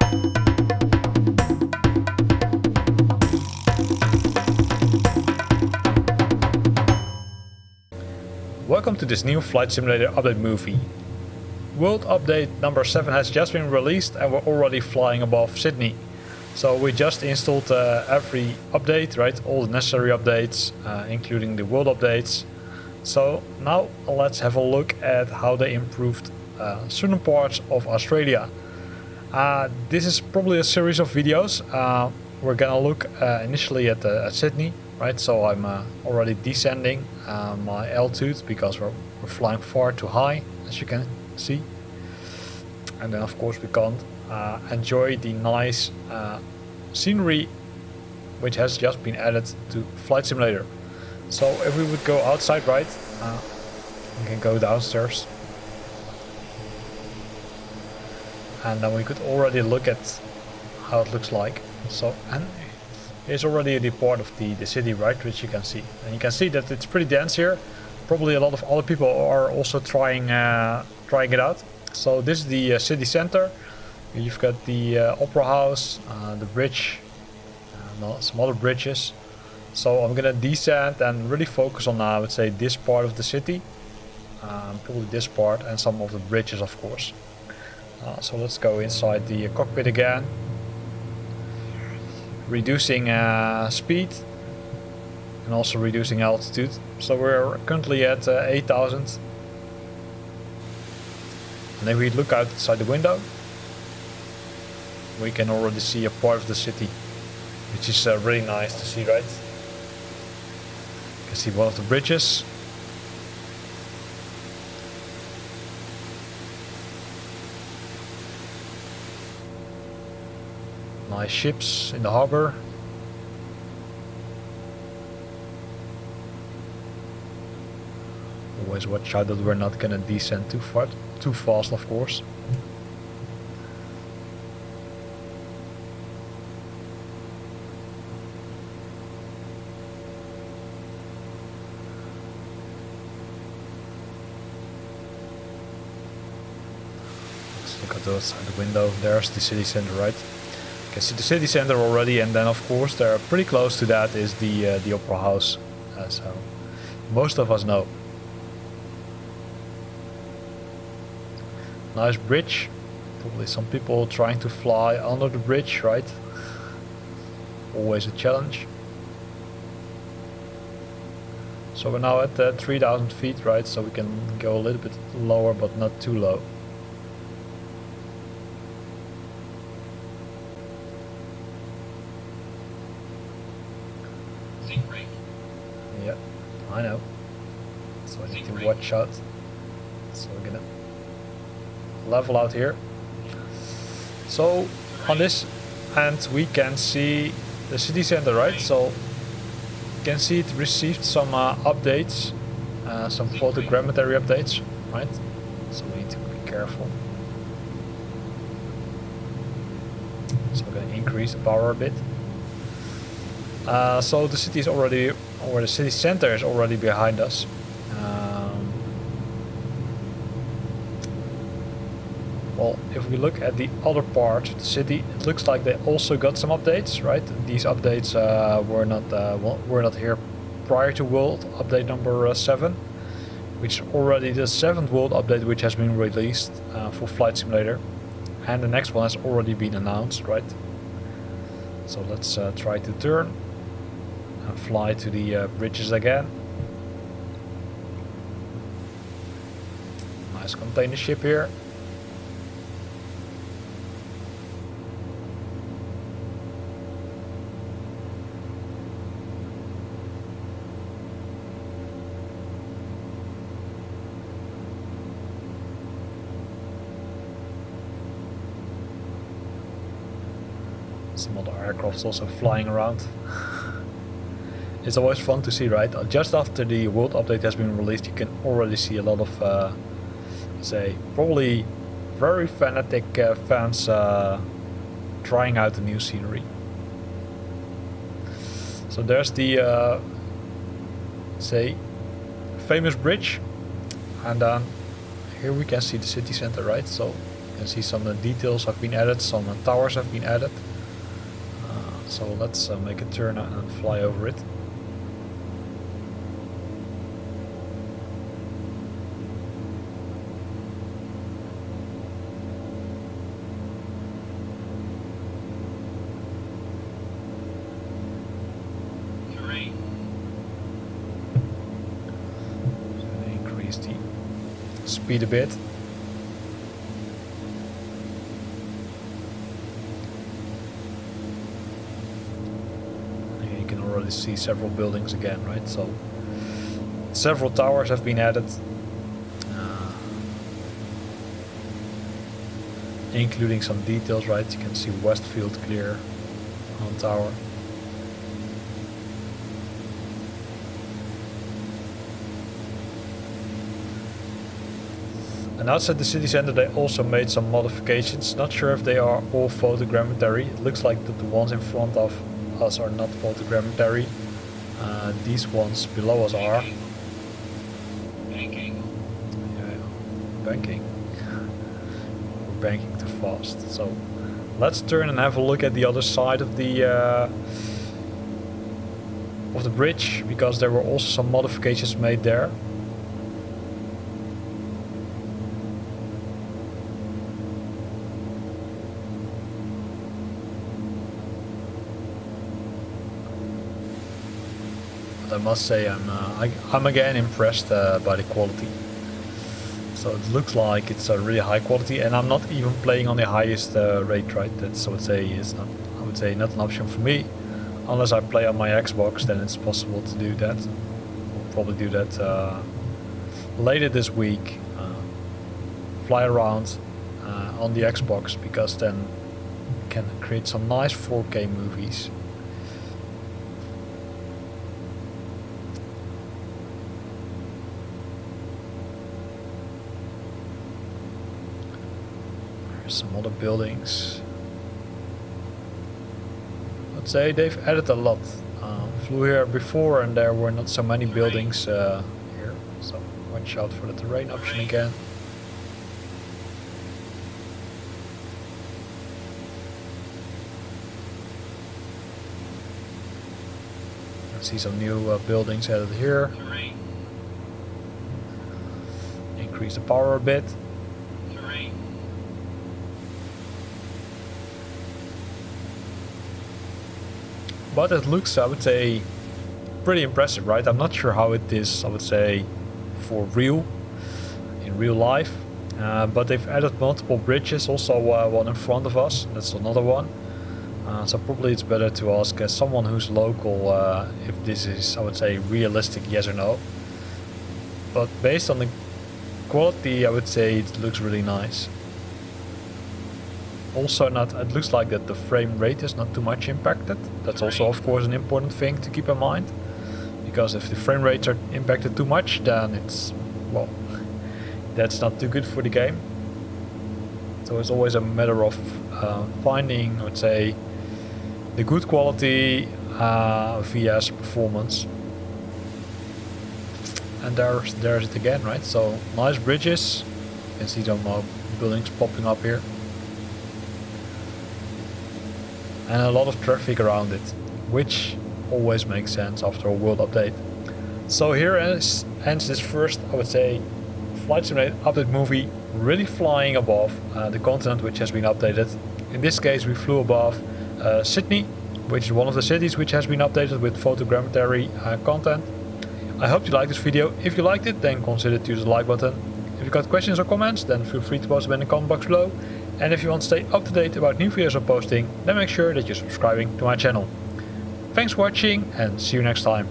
Welcome to this new Flight Simulator update movie. World update number 7 has just been released and we're already flying above Sydney. So we just installed every update, right? All the necessary updates, including the world updates. So now let's have a look at how they improved certain parts of Australia. This is probably a series of videos. We're gonna look initially at Sydney, right? So I'm already descending my altitude because we're flying far too high, as you can see. And then of course we can't enjoy the nice scenery which has just been added to Flight Simulator. So if we would go outside, right, we can go downstairs. And then we could already look at how it looks like. So, and here's already the part of the city, right, which you can see. And you can see that it's pretty dense here. Probably a lot of other people are also trying it out. So this is the city center. You've got the Opera House, the bridge, some other bridges. So I'm gonna descend and really focus on, I would say, this part of the city. Probably this part and some of the bridges, of course. So let's go inside the cockpit again. Reducing speed and also reducing altitude. So we're currently at 8,000. And if we look outside the window, we can already see a part of the city, which is really nice to see, right? You can see one of the bridges. Nice ships in the harbor. Always watch out that we're not gonna descend too fast, of course. Let's look at the outside the window. There's the city center, right? You can see the city center already, and then of course they're pretty close to that is the Opera House, so most of us know. Nice bridge. Probably some people trying to fly under the bridge, right? Always a challenge. So we're now at 3,000 feet, right? So we can go a little bit lower, but not too low. Yeah, I know. So I need to watch out. So we're gonna level out here. So on this end we can see the city center, right? So you can see it received some updates, some photogrammetry updates, right? So we need to be careful. So we're gonna increase the power a bit. So the city is already, or the city center is already behind us. Well, if we look at the other part of the city, it looks like they also got some updates, right? These updates were not here prior to World Update number 7, which is already the 7th World Update which has been released for Flight Simulator, and the next one has already been announced, right? So let's try to turn and fly to the bridges again. Nice container ship here. Some other aircrafts also flying around. It's always fun to see, right? Just after the world update has been released, you can already see a lot of, say, probably very fanatic fans trying out the new scenery. So there's the, say, famous bridge, and here we can see the city center, right? So You can see some details have been added, some towers have been added. So let's make a turn and fly over it. Increase the speed a bit. See several buildings again, right? So several towers have been added, including some details, right? You can see Westfield clear on tower. And outside the city center they also made some modifications. Not sure if they are all photogrammetry. It looks like that the ones in front of us are not photogrammetry. These ones below us are. Banking. Yeah, banking. We're banking too fast. So let's turn and have a look at the other side of the bridge, because there were also some modifications made there. I must say I'm again impressed by the quality. So it looks like it's a really high quality, and I'm not even playing on the highest rate, right? That's, I would say not an option for me. Unless I play on my Xbox, then it's possible to do that. I'll probably do that later this week. Fly around on the Xbox, because then you can create some nice 4K movies. Some other buildings. I'd say they've added a lot. Flew here before and there were not so many buildings here, so watch out for the terrain option again. I see some new buildings added here. Increase the power a bit. But it looks, I would say, pretty impressive, right? I'm not sure how it is, I would say, for real, in real life. But they've added multiple bridges, also one in front of us. That's another one. So probably it's better to ask someone who's local if this is, I would say, realistic, yes or no. But based on the quality, I would say it looks really nice. Also, it looks like that the frame rate is not too much impacted. That's also, of course, an important thing to keep in mind, because if the frame rates are impacted too much, then it's, well, that's not too good for the game. So it's always a matter of finding, I would say, the good quality vs performance. And there's it again, right? So nice bridges. You can see some buildings popping up here. And a lot of traffic around it, which always makes sense after a world update. So here ends this first, I would say, Flight Simulator update movie, really flying above the continent which has been updated. In this case we flew above Sydney, which is one of the cities which has been updated with photogrammetry content. I hope you liked this video. If you liked it, then consider to use the like button. If you got questions or comments, then feel free to post them in the comment box below. And if you want to stay up to date about new videos I'm posting, then make sure that you're subscribing to my channel. Thanks for watching and see you next time.